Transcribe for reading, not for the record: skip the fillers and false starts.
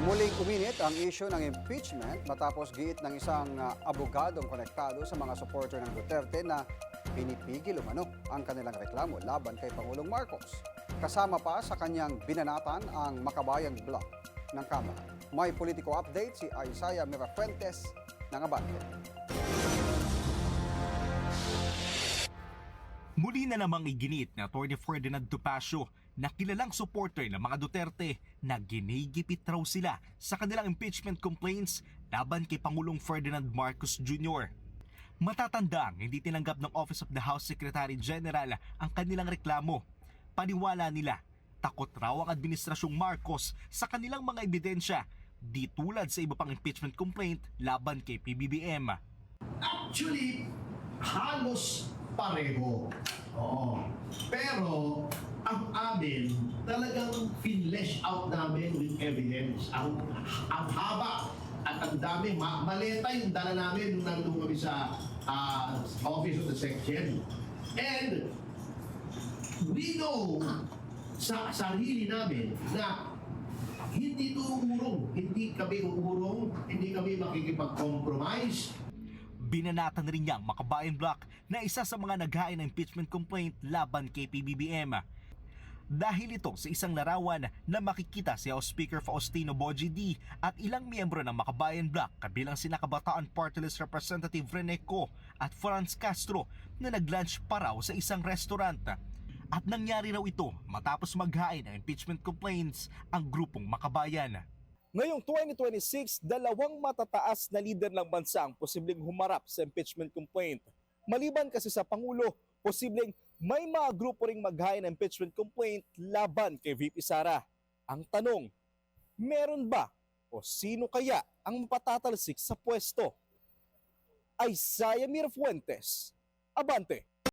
Muling uminit ang issue ng impeachment matapos giit ng isang abogadong konektado sa mga supporter ng Duterte na pinipigil umano ang kanilang reklamo laban kay Pangulong Marcos. Kasama pa sa kanyang binanatan ang Makabayan Bloc ng Kamara. May politiko update si Isaiah Mirafuentes ng Abante. Muli na namang iginit na Atty. Ferdinand Topacio na kilalang supporter ng mga Duterte na ginigipit raw sila sa kanilang impeachment complaints laban kay Pangulong Ferdinand Marcos Jr. Matatandang hindi tinanggap ng Office of the House Secretary General ang kanilang reklamo. Paniwala nila, takot raw ang Administrasyong Marcos sa kanilang mga ebidensya, di tulad sa iba pang impeachment complaint laban kay PBBM. Actually, halos pareho. Oo. Pero ang amin, talagang finlesh out namin with evidence. Ang haba at ang dami, maleta yung dala namin nung nandun kami sa Office of the Section. And we know sa sarili namin na hindi ito umurong. Hindi kami umurong, hindi kami makikipag-compromise. Binanatan rin niyang Makabayan Bloc na isa sa mga naghain ng impeachment complaint laban kay PBBM. Dahil ito sa isang larawan na makikita si House Speaker Faustino Bogie D at ilang miyembro ng Makabayan Bloc kabilang sina Kabataan Party List Representative Rene Co at Franz Castro na nag-lunch pa raw sa isang restaurant. At nangyari raw ito matapos maghain ng impeachment complaints ang grupong Makabayan. Ngayong 2026, dalawang matataas na lider ng bansa ang posibleng humarap sa impeachment complaint. Maliban kasi sa Pangulo, posibleng may mga grupo ring maghain ng impeachment complaint laban kay VP Sara. Ang tanong, meron ba o sino kaya ang mapatatalsik sa pwesto? Isaiah Mirafuentes, Abante.